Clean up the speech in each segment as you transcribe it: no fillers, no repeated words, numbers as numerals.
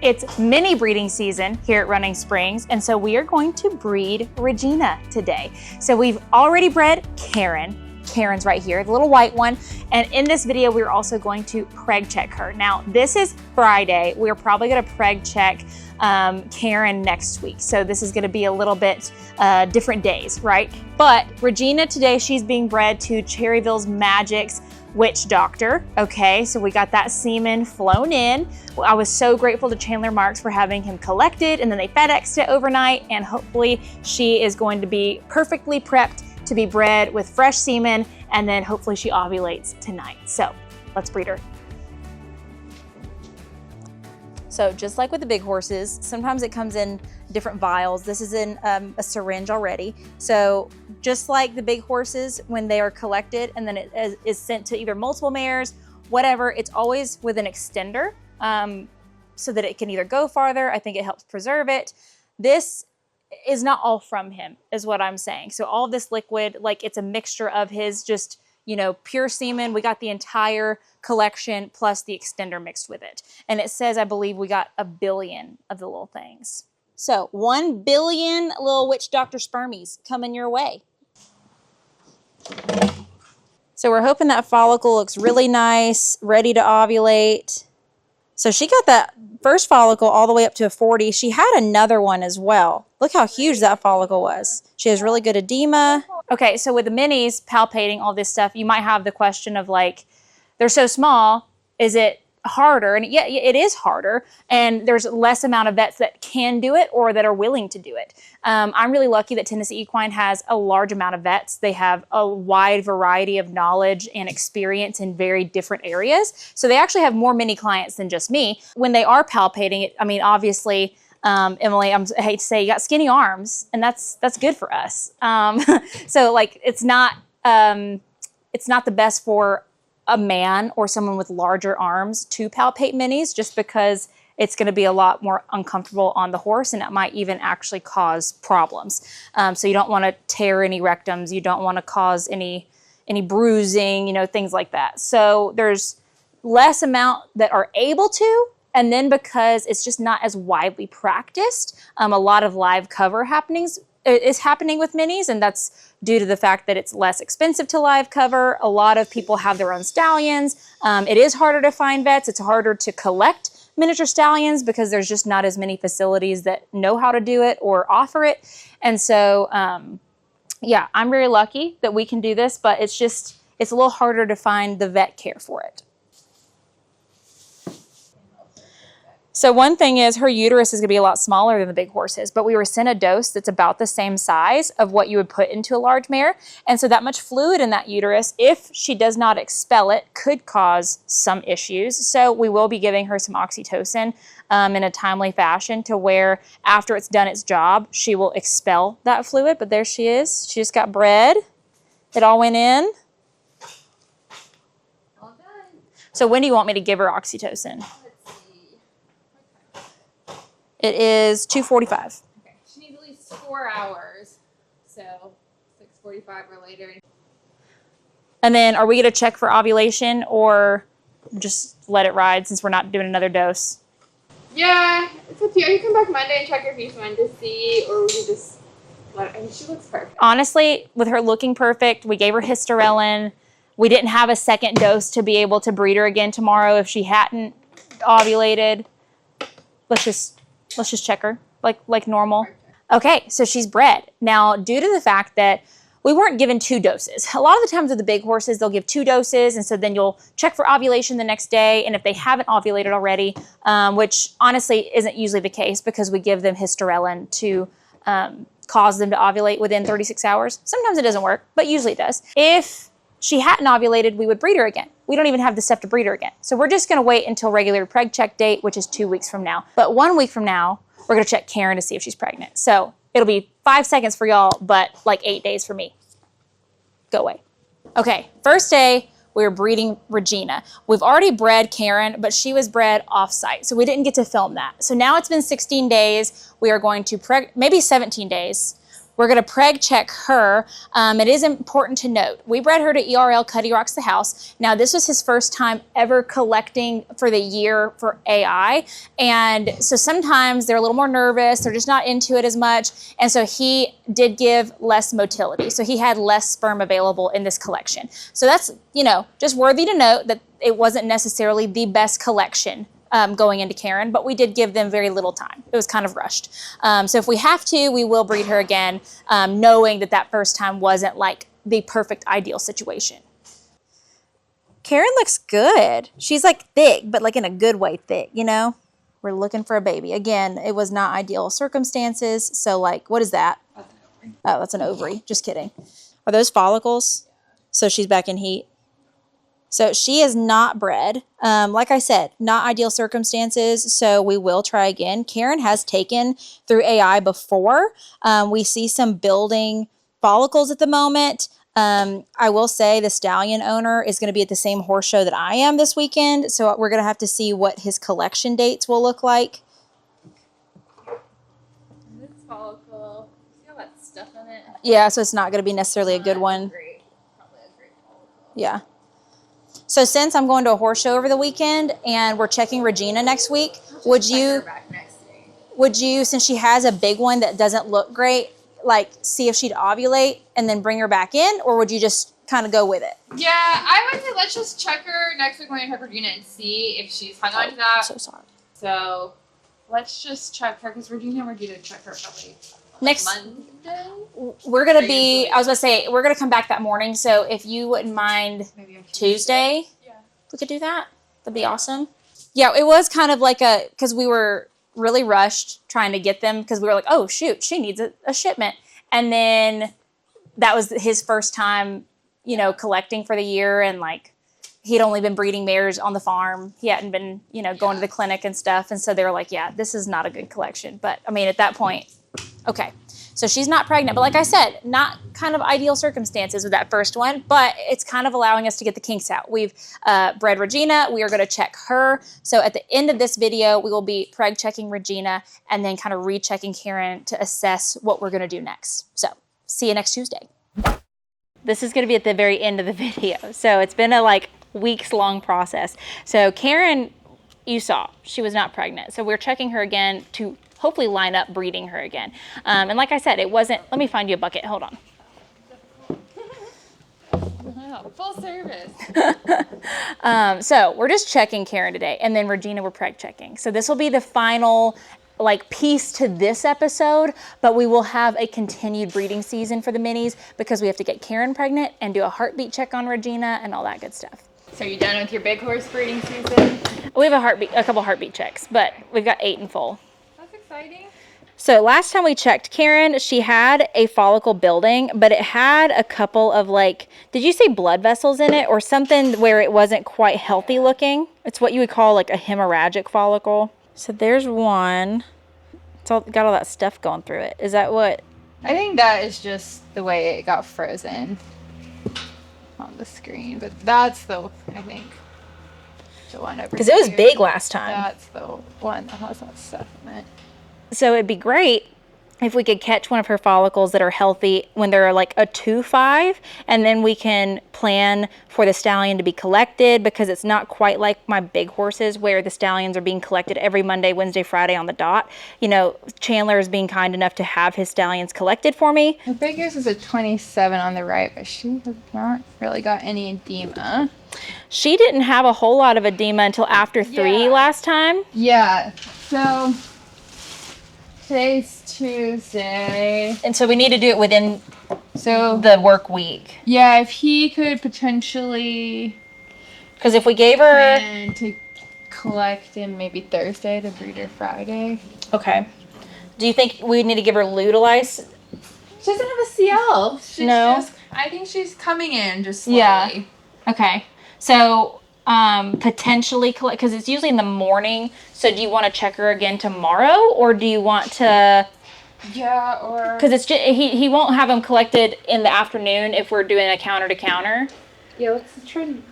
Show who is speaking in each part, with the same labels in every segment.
Speaker 1: It's mini breeding season here at Running Springs, and so we are going to breed Regina today. So we've already bred Karen. Karen's right here, the little white one. And in this video, we're also going to preg check her. Now, this is Friday. We're probably gonna preg check Karen next week. So this is gonna be a little bit different days, right? But Regina today, she's being bred to Cherryville's Magic's witch doctor. Okay, so we got that semen flown in. I was so grateful to Chandler Marks for having him collected, and then they FedExed it overnight, and hopefully she is going to be perfectly prepped to be bred with fresh semen, and then hopefully she ovulates tonight. So let's breed her. So just like with the big horses, sometimes it comes in different vials. This is in a syringe already. So just like the big horses, when they are collected and then it is sent to either multiple mares, whatever, it's always with an extender so that it can either go farther. I think it helps preserve it. This is not all from him, is what I'm saying. So all of this liquid, like it's a mixture of his just, you know, pure semen. We got the entire collection plus the extender mixed with it. And it says, I believe we got 1 billion of the little things. So 1 billion little witch doctor spermies coming your way. So we're hoping that follicle looks really nice, ready to ovulate. So she got that first follicle all the way up to a 40. She had another one as well. Look how huge that follicle was. She has really good edema. Okay, so with the minis palpating all this stuff, you might have the question of like, they're so small, is it harder? And yeah, it is harder, and there's less amount of vets that can do it or that are willing to do it. I'm really lucky that Tennessee Equine has a large amount of vets. They have a wide variety of knowledge and experience in very different areas. So they actually have more mini clients than just me. When they are palpating it, I mean, obviously, Emily, I hate to say, you got skinny arms, and that's good for us. So like, it's not the best for a man or someone with larger arms to palpate minis, just because it's going to be a lot more uncomfortable on the horse, and it might even actually cause problems. So you don't want to tear any rectums. You don't want to cause any bruising, you know, things like that. So there's less amount that are able to. And then because it's just not as widely practiced, a lot of live cover is happening with minis, and that's due to the fact that it's less expensive to live cover. A lot of people have their own stallions. It is harder to find vets. It's harder to collect miniature stallions because there's just not as many facilities that know how to do it or offer it. And so, yeah, I'm very lucky that we can do this, but it's a little harder to find the vet care for it. So one thing is her uterus is going to be a lot smaller than the big horses, but we were sent a dose that's about the same size of what you would put into a large mare. And so that much fluid in that uterus, if she does not expel it, could cause some issues. So we will be giving her some oxytocin in a timely fashion to where after it's done its job, she will expel that fluid. But there she is. She just got bred. It all went in. All done. So when do you want me to give her oxytocin? It is 2:45.
Speaker 2: Okay, she needs at least 4 hours, so 6:45 or later.
Speaker 1: And then are we going to check for ovulation or just let it ride since we're not doing another dose?
Speaker 2: Yeah, it's up to you. You come back Monday and check her if you want to see, or we can just let her. I mean, she looks perfect.
Speaker 1: Honestly, with her looking perfect, we gave her hysterelin. We didn't have a second dose to be able to breed her again tomorrow if she hadn't ovulated. Let's just check her like normal. Okay, so she's bred. Now, due to the fact that we weren't given 2 doses, a lot of the times with the big horses, they'll give 2 doses, and so then you'll check for ovulation the next day, and if they haven't ovulated already, which honestly isn't usually the case because we give them hysterelin to cause them to ovulate within 36 hours. Sometimes it doesn't work, but usually it does. If she hadn't ovulated, we would breed her again. We don't even have the stuff to breed her again. So we're just gonna wait until regular preg check date, which is 2 weeks from now. But 1 week from now, we're gonna check Karen to see if she's pregnant. So it'll be 5 seconds for y'all, but like 8 days for me. Go away. Okay, first day, we were breeding Regina. We've already bred Karen, but she was bred off-site, so we didn't get to film that. So now it's been 16 days. We are going to maybe 17 days. We're going to preg check her. It is important to note, we bred her to ERL Cuddy Rocks the House. Now, this was his first time ever collecting for the year for AI. And so sometimes they're a little more nervous. They're just not into it as much. And so he did give less motility. So he had less sperm available in this collection. So that's, you know, just worthy to note that it wasn't necessarily the best collection going into Karen, but we did give them very little time. It was kind of rushed. So if we have to, we will breed her again, knowing that that first time wasn't like the perfect ideal situation. Karen looks good. She's like thick, but like in a good way thick, you know? We're looking for a baby. Again, it was not ideal circumstances. So like, what is that? Oh, that's an ovary. Just kidding. Are those follicles? So she's back in heat. So she is not bred. Like I said, not ideal circumstances, so we will try again. Karen has taken through AI before. We see some building follicles at the moment. I will say the stallion owner is going to be at the same horse show that I am this weekend, so we're going to have to see what his collection dates will look like.
Speaker 2: This follicle, see all that stuff in it?
Speaker 1: Yeah, so it's not going to be necessarily a good one.
Speaker 2: Probably a great follicle.
Speaker 1: Yeah. So since I'm going to a horse show over the weekend and we're checking Regina next week, would you, since she has a big one that doesn't look great, like see if she'd ovulate and then bring her back in, or would you just kind of go with it?
Speaker 2: Yeah, I would say let's just check her next week when we check Regina and see if she's hung on to that.
Speaker 1: I'm so sorry.
Speaker 2: So let's just check her because Regina, we're due to check her probably
Speaker 1: next
Speaker 2: Monday.
Speaker 1: We're gonna be. I was gonna say we're gonna come back that morning. So if you wouldn't mind,
Speaker 2: Maybe on
Speaker 1: Tuesday,
Speaker 2: yeah,
Speaker 1: we could do that. That'd be awesome. Yeah, it was kind of like because we were really rushed trying to get them because we were like, oh shoot, she needs a shipment, and then that was his first time, you know, collecting for the year, and like he'd only been breeding mares on the farm. He hadn't been, you know, going to the clinic and stuff, and so they were like, yeah, this is not a good collection. But I mean, at that point. Okay, so she's not pregnant, but like I said, not kind of ideal circumstances with that first one, but it's kind of allowing us to get the kinks out. We've bred Regina. We are going to check her. So at the end of this video, we will be preg checking Regina and then kind of rechecking Karen to assess what we're going to do next. So see you next Tuesday. This is going to be at the very end of the video. So it's been a like weeks long process. So Karen, you saw, she was not pregnant. So we're checking her again to hopefully line up breeding her again. And like I said, it wasn't, let me find you a bucket, hold on.
Speaker 2: Wow, full service.
Speaker 1: So we're just checking Karen today, and then Regina we're preg checking. So this will be the final like piece to this episode, but we will have a continued breeding season for the minis because we have to get Karen pregnant and do a heartbeat check on Regina and all that good stuff.
Speaker 2: So are you done with your big horse breeding season?
Speaker 1: We have a couple heartbeat checks, but we've got 8 in full.
Speaker 2: Exciting.
Speaker 1: So last time we checked Karen, she had a follicle building, but it had a couple of like, did you say blood vessels in it or something where it wasn't quite healthy looking? It's what you would call like a hemorrhagic follicle. So there's one. It's all got all that stuff going through it. Is that what?
Speaker 2: I think that is just the way it got frozen on the screen, but that's the, I think, the one over
Speaker 1: Because it was big last time.
Speaker 2: That's the one that has that stuff in it.
Speaker 1: So it'd be great if we could catch one of her follicles that are healthy when they're like a 2-5, and then we can plan for the stallion to be collected, because it's not quite like my big horses where the stallions are being collected every Monday, Wednesday, Friday on the dot. You know, Chandler is being kind enough to have his stallions collected for me.
Speaker 2: The biggest is a 27 on the right, but she has not really got any edema.
Speaker 1: She didn't have a whole lot of edema until after 3 last time.
Speaker 2: Yeah, so today's Tuesday.
Speaker 1: And so we need to do it within
Speaker 2: So
Speaker 1: the work week.
Speaker 2: yeah, if he could potentially
Speaker 1: Because if we gave her...
Speaker 2: and to collect him maybe Thursday to breed her Friday.
Speaker 1: Okay. Do you think we need to give her Ludolice?
Speaker 2: She doesn't have a CL. She's
Speaker 1: No.
Speaker 2: just, I think she's coming in just slowly.
Speaker 1: Yeah. Okay. So potentially collect, because it's usually in the morning. So do you want to check her again tomorrow, or do you want to...
Speaker 2: Yeah, or...
Speaker 1: Because it's just, he won't have them collected in the afternoon if we're doing a counter to counter.
Speaker 2: Yeah, let's try to...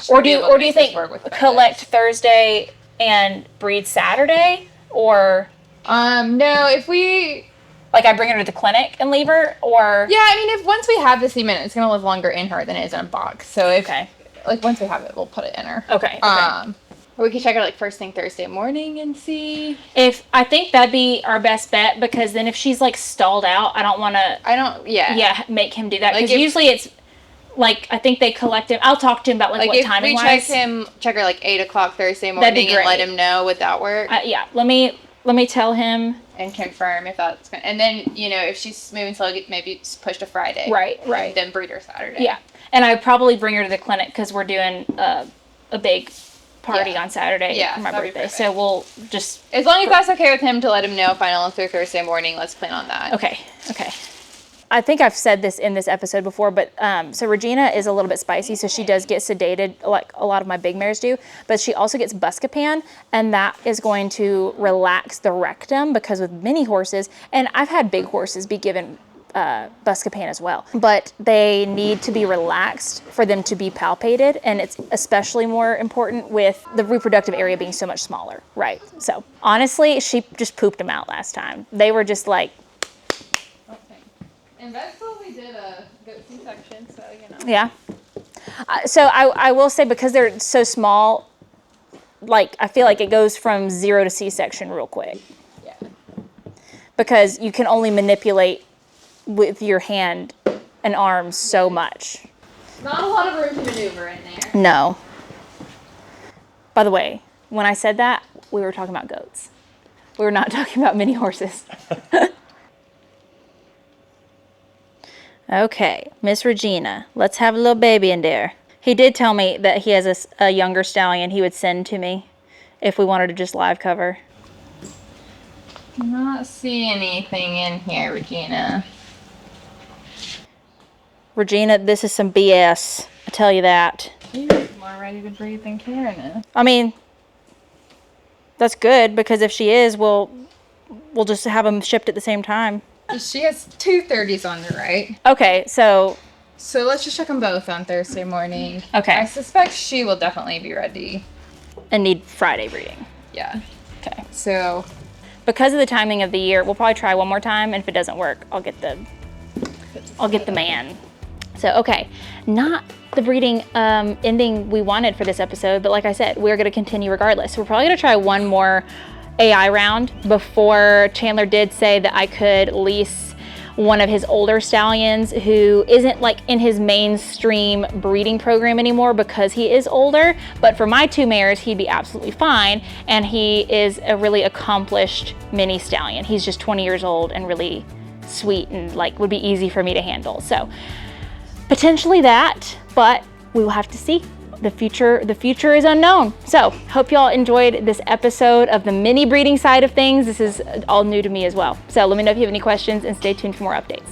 Speaker 1: Or do you think collect Thursday and breed Saturday, or...
Speaker 2: No, if we
Speaker 1: Like I bring her to the clinic and leave her, or
Speaker 2: Yeah, I mean, if once we have the semen, it's gonna live longer in her than it is in a box. So if like once we have it, we'll put it in her.
Speaker 1: Okay.
Speaker 2: Or we could check her like first thing Thursday morning and see.
Speaker 1: If I think that'd be our best bet, because then if she's like stalled out, I don't want to. Yeah, make him do that, because usually it's like I think they collect him. I'll talk to him about like what timing wise.
Speaker 2: Check her like 8 o'clock Thursday morning and let him know would that work.
Speaker 1: Yeah, let me tell him
Speaker 2: and confirm if that's going. And then if she's moving slow, maybe push to Friday.
Speaker 1: Right.
Speaker 2: And then breed her Saturday.
Speaker 1: Yeah, and I probably bring her to the clinic because we're doing a big party on Saturday for my birthday. So we'll just,
Speaker 2: as long as that's okay with him, to let him know final answer Thursday morning. Let's plan on that.
Speaker 1: Okay. I think I've said this in this episode before, but so Regina is a little bit spicy, so she does get sedated like a lot of my big mares do, but she also gets Buscopan, and that is going to relax the rectum, because with mini horses, and I've had big horses be given Buscopan as well, but they need to be relaxed for them to be palpated, and it's especially more important with the reproductive area being so much smaller, right? So honestly, she just pooped them out last time. They were just like,
Speaker 2: and that's what we did a goat C-section, so
Speaker 1: Yeah. So I will say, because they're so small, like I feel like it goes from 0 to C-section real quick.
Speaker 2: Yeah.
Speaker 1: Because you can only manipulate with your hand and arms so much.
Speaker 2: Not a lot of room to maneuver in there.
Speaker 1: No. By the way, when I said that, we were talking about goats. We were not talking about mini horses. Okay, Miss Regina, let's have a little baby in there. He did tell me that he has a younger stallion he would send to me if we wanted to just live cover.
Speaker 2: I'm not seeing anything in here, Regina.
Speaker 1: Regina, this is some BS. I tell you that.
Speaker 2: You're more ready to breathe than Karen is.
Speaker 1: I mean, that's good, because if she is, we'll just have them shipped at the same time.
Speaker 2: She has 2 30s on the right.
Speaker 1: Okay, so
Speaker 2: let's just check them both on Thursday morning.
Speaker 1: Okay.
Speaker 2: I suspect she will definitely be ready.
Speaker 1: And need Friday breeding.
Speaker 2: Yeah.
Speaker 1: Okay.
Speaker 2: So
Speaker 1: because of the timing of the year, we'll probably try one more time, and if it doesn't work, I'll get the man. So, okay, not the breeding ending we wanted for this episode, but like I said, we're going to continue regardless. So we're probably going to try one more AI round. Before, Chandler did say that I could lease one of his older stallions who isn't like in his mainstream breeding program anymore because he is older, but for my 2 mares, he'd be absolutely fine, and he is a really accomplished mini stallion. He's just 20 years old and really sweet, and like would be easy for me to handle. So potentially that, but we will have to see. The future is unknown. So hope y'all enjoyed this episode of the mini breeding side of things. This is all new to me as well. So let me know if you have any questions, and stay tuned for more updates.